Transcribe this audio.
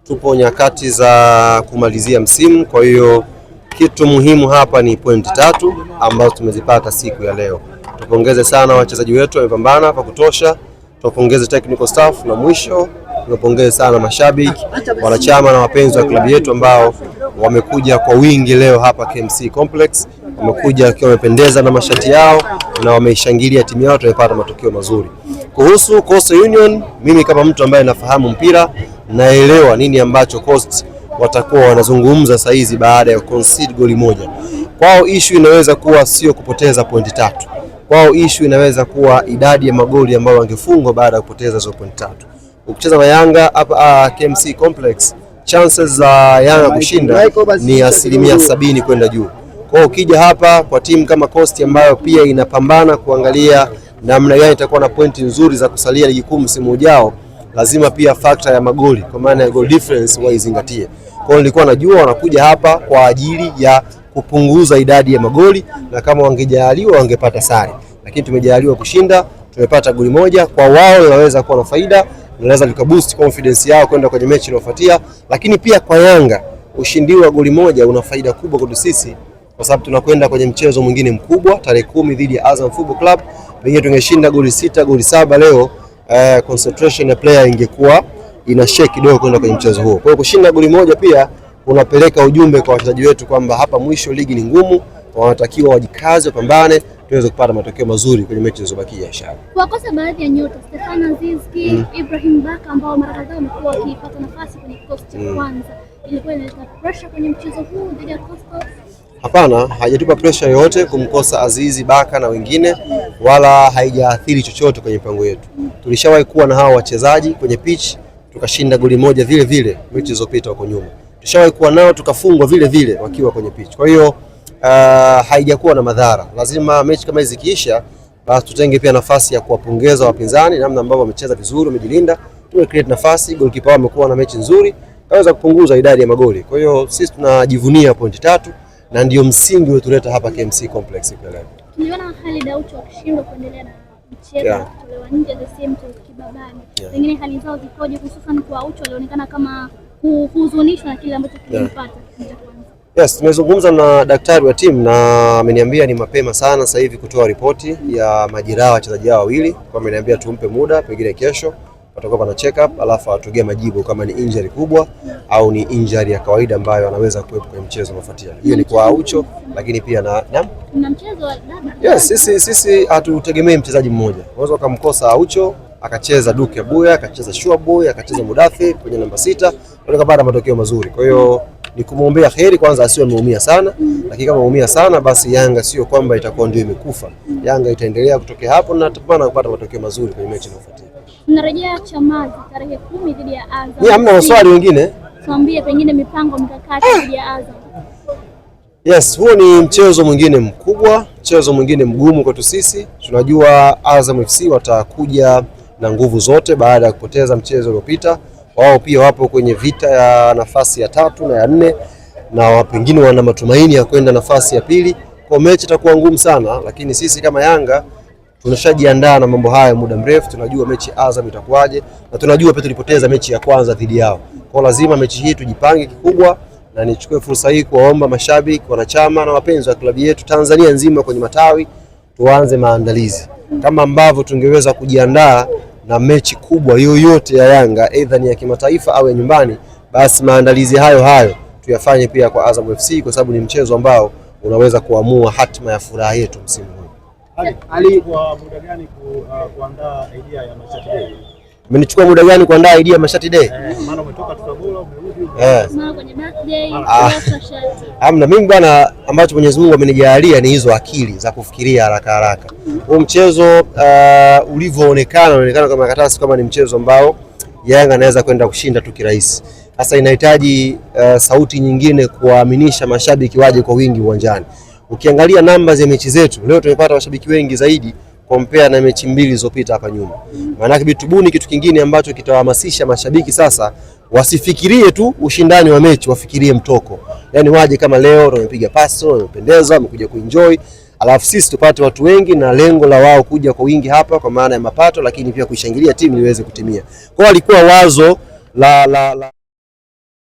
Tupo nyakati za kumalizia msimu, kwa hiyo kitu muhimu hapa ni pointi 3 ambazo tumezipata siku ya leo. Tupongeze sana wachezaji wetu, wamepambana kwa kutosha. Tupongeze technical staff na mwisho tupongeze sana mashabiki, wanachama na wapenzi wa klabu yetu ambao wamekuja kwa wingi leo hapa KMC Complex. Wamekuja wakiwa wamependeza na mashati yao na wameishangilia timu yao, tumepata matokeo mazuri. Kuhusu Coastal Union, mimi kama mtu ambaye nafahamu mpira, naelewa nini ambacho Coast watakuwa wanazungumza saa hizi baada ya concede goli moja. Kwao issue inaweza kuwa sio kupoteza pointi 3. Kwao issue inaweza kuwa idadi ya magoli ambayo wangefungwa baada ya kupoteza hizo pointi 3. Ukicheza na Yanga hapa KMC Complex, chances za Yanga kushinda ni 70% kwenda juu. Kwa ukija hapa kwa timu kama Coast ambayo pia inapambana kuangalia namna gani itakuwa na pointi nzuri za kusalia ligi kuu msimu ujao, lazima pia factor ya magoli kwa maana ya goal difference waizingatie. Kwa hiyo nilikuwa najua wanakuja hapa kwa ajili ya kupunguza idadi ya magoli, na kama wangejaliwa wangepata sare, lakini tumejaliwa kushinda, tumepata goli moja. Kwa wao linaweza kuwa na faida, linaweza likaboost confidence yao kwenda kwenye mechi inayofuatia, lakini pia kwa Yanga ushindi wa goli moja una faida kubwa kwa sisi, kwa sababu tunakwenda kwenye mchezo mwingine mkubwa tarehe 10 dhidi ya Azam Football Club. Pengine tungeshinda goli 6 goli 7 leo, concentration ya player ingekuwa ina shake kidogo kwenda kwenye mchezo huo. Kwa hiyo kushinda goli moja pia unapeleka ujumbe kwa wachezaji wetu kwamba hapa mwisho ligi ni ngumu, wanatakiwa wajikaze, wapambane tuweze kupata matokeo mazuri kwenye mechi zilizobakia inshallah. Kwa kosa baadhi ya nyota Stefano Aziz, Ibrahim Baka ambao mara kadhaa wamekuwa wakipata nafasi kwenye kikosi cha kwanza, ilikuwa inaleta pressure kwenye mchezo huu dhidi ya Coastal? Hapana, haijatupa pressure yoyote kumkosa Azizi, Baka na wengine, wala haijaathiri chochote kwenye mpango yetu. Tulishawahi kuwa na hao wachezaji kwenye pitch tukashinda goli moja vile vile mechi zilizopita huko nyuma. Tushawahi kuwa nao tukafungwa vile vile wakiwa kwenye pitch. Kwa hiyo haijakuwa na madhara. Lazima mechi kama hizi zikiisha, basi tutenge pia nafasi ya kuwapongeza wapinzani namna ambavyo wamecheza vizuri, wamejilinda. Tume create nafasi, goalkeeper wao amekuwa na mechi nzuri, kaweza kupunguza idadi ya magoli. Kwa hiyo sisi tunajivunia pointi 3 na ndio msingi uliotuleta hapa KMC Complex kwa leo. Tuliona hali Aucho akishindwa kuendelea na mchezo kutolewa nje the same to Kibabani. Pengine hali zao zikoje, hususan kwa Aucho alionekana kama kuhuzunishwa na kile ambacho kilimpata. Yes, tumezungumza na daktari wa timu na ameniambia ni mapema sana sasa hivi kutoa ripoti ya majeraha wachezaji hao wawili. Kwa ameniambia tumpe muda, pengine kesho watakuwa na check up, alafu atugie majibu kama ni injury kubwa au ni injury ya kawaida ambayo anaweza kuepuka kwenye mchezo unaofuatia. Hiyo ni kwa Aucho, lakini pia na mchezo wa dada. Yes, sisi hatutegemei mchezaji mmoja. Unaweza kumkosa Aucho akacheza Duke Abuya, akacheza Shuaboy, akacheza Mudathi kwenye namba 6, ndio kapata matokeo mazuri. Kwa hiyo ni kumwombea heri kwanza asiwe ameumia sana, lakini kama ameumia sana basi Yanga sio kwamba itakuwa ndio imekufa. Yanga itaendelea kutokea hapo na tutapana kupata matokeo mazuri kwenye mechi inayofuatia. Tunarejea Chamazi tarehe 10 dhidi ya Azam. Ni hamna maswali mengine. Tuambie pengine mipango mikakati dhidi ya Azam. Yes, huo ni mchezo mwingine mkubwa, mchezo mwingine mgumu kwetu sisi. Tunajua Azam FC watakuja na nguvu zote baada ya kupoteza mchezo uliopita. Wao pia wapo kwenye vita ya nafasi ya 3 na ya 4 na pengine wana matumaini ya kwenda nafasi ya pili. Kwa mechi itakuwa ngumu sana, lakini sisi kama Yanga tunashajiandaa na mambo haya muda mrefu. Tunajua mechi Azam itakuwaje na tunajua pia tulipoteza mechi ya kwanza dhidi yao. Kwa lazima mechi hii tujipange kikubwa, na nichukue fursa hii kuwaomba mashabiki, wanachama na wapenzi wa klabu yetu Tanzania nzima kwenye matawi tuanze maandalizi. Kama ambavyo tungeweza kujiandaa na mechi kubwa yoyote ya Yanga, aidha ni ya kimataifa au ya nyumbani, basi maandalizi hayo tuyafanye pia kwa Azam FC, kwa sababu ni mchezo ambao unaweza kuamua hatima ya furaha yetu msimu huu. Ali, kwa muda gani kuandaa idea ya Mashati Day? Umenichukua muda gani kuandaa idea ya Mashati Day? Maana umetoka Tabora umerudi kwenye birthday Amna, mimi bwana, ambacho Mwenyezi Mungu amenijalia ni hizo akili za kufikiria haraka. Huu mchezo ulivyoonekana unaonekana kama karatasi, kama ni mchezo ambao Yanga anaweza kwenda kushinda tu kirahisi. Sasa inahitaji sauti nyingine kuwaaminisha mashabiki waje kwa wingi uwanjani. Ukiangalia namba za mechi zetu leo tumepata mashabiki wengi zaidi compare na mechi 2 zilizopita hapa nyuma. Maana yake bitubuni kitu kingine ambacho kitawahamasisha mashabiki sasa wasifikirie tu ushindani wa mechi, wafikirie mtoko. Yaani waje kama leo tumepiga paso, wamependeza, wamekuja kuenjoy, alafu sisi tupate watu wengi na lengo la wao kuja kwa wingi hapa kwa maana ya mapato, lakini pia kuishangilia timu iweze kutimia. Kwa hiyo alikuwa wazo la